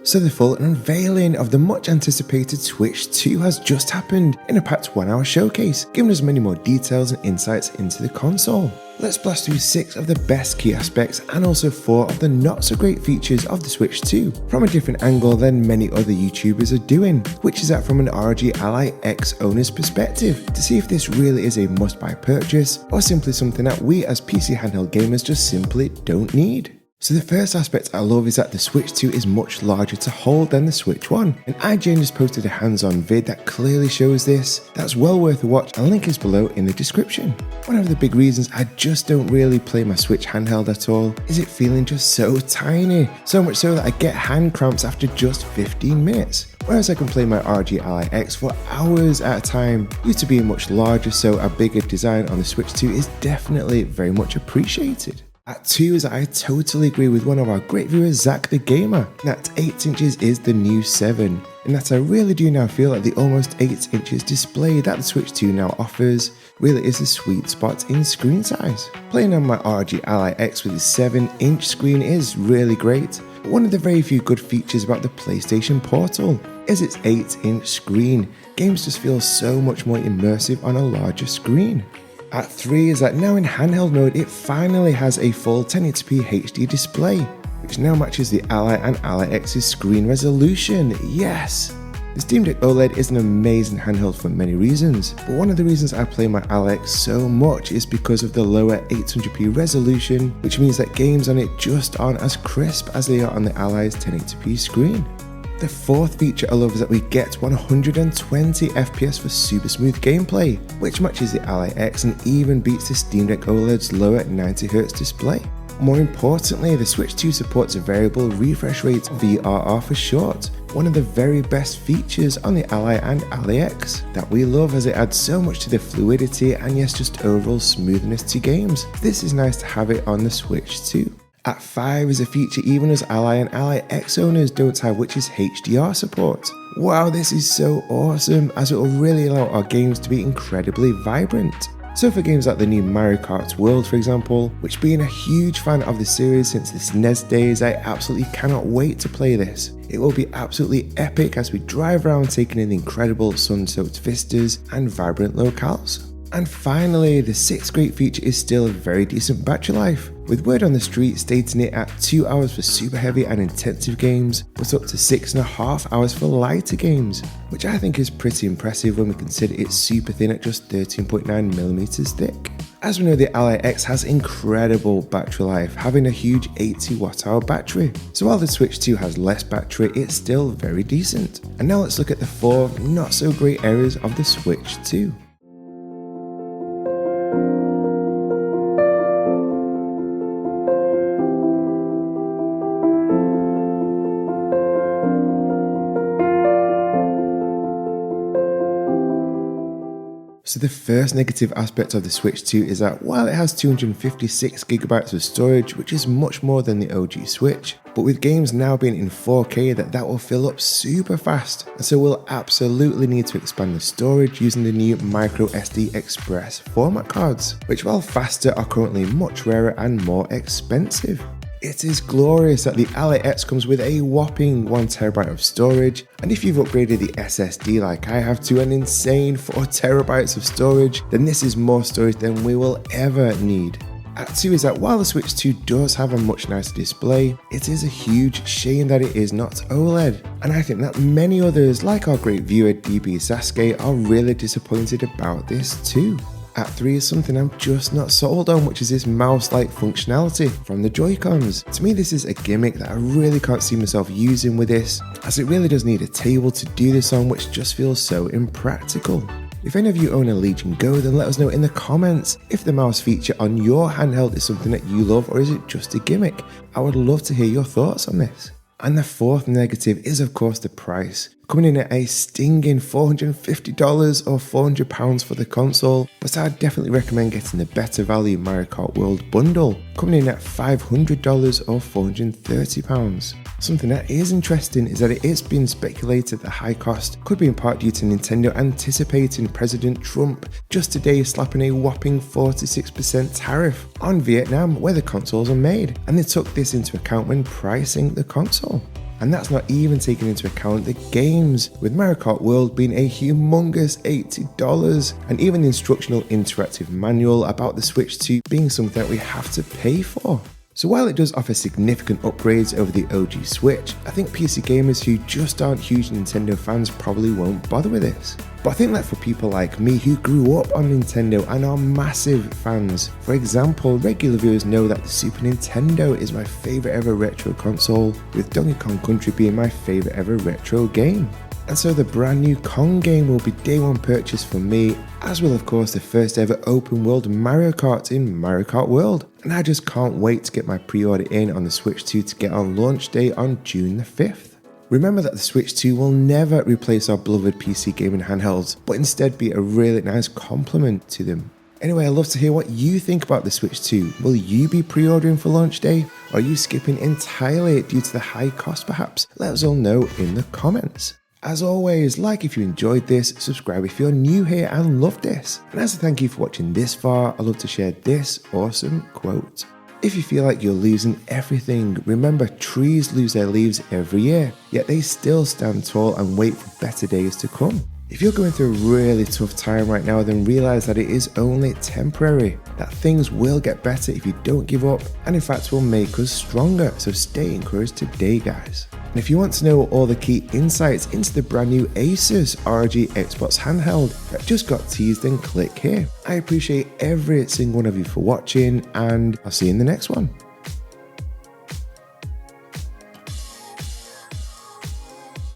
So the full unveiling of the much anticipated Switch 2 has just happened in a packed 1 hour showcase, giving us many more details and insights into the console. Let's blast through 6 of the best key aspects and also 4 of the not so great features of the Switch 2 from a different angle than many other YouTubers are doing, which is that from an ROG Ally X owner's perspective, to see if this really is a must buy purchase or simply something that we as PC handheld gamers just simply don't need. So the first aspect I love is that the Switch 2 is much larger to hold than the Switch 1, and IGN just posted a hands-on vid that clearly shows this. That's well worth a watch, and link is below in the description. One of the big reasons I just don't really play my Switch handheld at all is it feeling just so tiny, so much so that I get hand cramps after just 15 minutes. Whereas I can play my ROG Ally X for hours at a time due to being much larger, so a bigger design on the Switch 2 is definitely very much appreciated. At 2 is that I totally agree with one of our great viewers, Zach the Gamer, that 8 inches is the new 7, and that I really do now feel like the almost 8 inches display that the Switch 2 now offers really is the sweet spot in screen size. Playing on my ROG Ally X with its 7-inch screen is really great, but one of the very few good features about the PlayStation Portal is its 8-inch screen. Games just feel so much more immersive on a larger screen. At 3 is that now in handheld mode it finally has a full 1080p HD display, which now matches the Ally and Ally X's screen resolution. Yes! The Steam Deck OLED is an amazing handheld for many reasons, but one of the reasons I play my Ally X so much is because of the lower 800p resolution, which means that games on it just aren't as crisp as they are on the Ally's 1080p screen. The fourth feature I love is that we get 120 FPS for super smooth gameplay, which matches the Ally X and even beats the Steam Deck OLED's lower 90Hz display. More importantly, the Switch 2 supports a variable refresh rate, VRR for short, one of the very best features on the Ally and Ally X that we love, as it adds so much to the fluidity and yes, just overall smoothness to games. This is nice to have it on the Switch 2. At 5 is a feature even us Ally and Ally X owners don't have, which is HDR support. Wow, this is so awesome, as it will really allow our games to be incredibly vibrant. So for games like the new Mario Kart World for example, which being a huge fan of the series since the SNES days, I absolutely cannot wait to play this. It will be absolutely epic as we drive around taking in the incredible sun-soaked vistas and vibrant locales. And finally, the 6th great feature is still a very decent battery life, with word on the street stating it at 2 hours for super heavy and intensive games, but up to 6.5 hours for lighter games, which I think is pretty impressive when we consider it's super thin at just 13.9mm thick. As we know, the Ally X has incredible battery life, having a huge 80 Wh battery, so while the Switch 2 has less battery, it's still very decent. And now let's look at the 4 not so great areas of the Switch 2. So the first negative aspect of the Switch 2 is that while it has 256GB of storage, which is much more than the OG Switch, but with games now being in 4K that will fill up super fast, and so we'll absolutely need to expand the storage using the new microSD Express format cards, which while faster are currently much rarer and more expensive. It is glorious that the Ally X comes with a whopping 1TB of storage, and if you've upgraded the SSD like I have to an insane 4TB of storage, then this is more storage than we will ever need. At 2 is that while the Switch 2 does have a much nicer display, it is a huge shame that it is not OLED, and I think that many others like our great viewer DB Sasuke are really disappointed about this too. At 3 is something I'm just not sold on, which is this mouse-like functionality from the Joy-Cons. To me, this is a gimmick that I really can't see myself using with this, as it really does need a table to do this on, which just feels so impractical. If any of you own a Legion Go, then let us know in the comments if the mouse feature on your handheld is something that you love, or is it just a gimmick? I would love to hear your thoughts on this. And the 4th negative is of course the price, coming in at a stinging $450 or £400 for the console, but I'd definitely recommend getting the better value Mario Kart World bundle, coming in at $500 or £430. Something that is interesting is that it is being speculated the high cost could be in part due to Nintendo anticipating President Trump just today slapping a whopping 46% tariff on Vietnam where the consoles are made, and they took this into account when pricing the console. and that's not even taking into account the games, with Mario Kart World being a humongous $80, and even the instructional interactive manual about the Switch 2 being something that we have to pay for. So while it does offer significant upgrades over the OG Switch, I think PC gamers who just aren't huge Nintendo fans probably won't bother with this. But I think that for people like me who grew up on Nintendo and are massive fans, for example, regular viewers know that the Super Nintendo is my favourite ever retro console, with Donkey Kong Country being my favourite ever retro game. And so the brand new Kong game will be day one purchase for me, as will of course the first ever open world Mario Kart in Mario Kart World. And I just can't wait to get my pre-order in on the Switch 2 to get on launch day on June the 5th. Remember that the Switch 2 will never replace our beloved PC gaming handhelds, but instead be a really nice complement to them. Anyway, I'd love to hear what you think about the Switch 2. Will you be pre-ordering for launch day? Or are you skipping entirely due to the high cost perhaps? Let us all know in the comments. As always, like if you enjoyed this, subscribe if you're new here and love this. And as a thank you for watching this far, I'd love to share this awesome quote. If you feel like you're losing everything, remember trees lose their leaves every year, yet they still stand tall and wait for better days to come. If you're going through a really tough time right now, then realize that it is only temporary, that things will get better if you don't give up, and in fact will make us stronger, so stay encouraged today guys. And if you want to know all the key insights into the brand new Asus ROG Xbox handheld that just got teased, then click here. I appreciate every single one of you for watching, and I'll see you in the next one.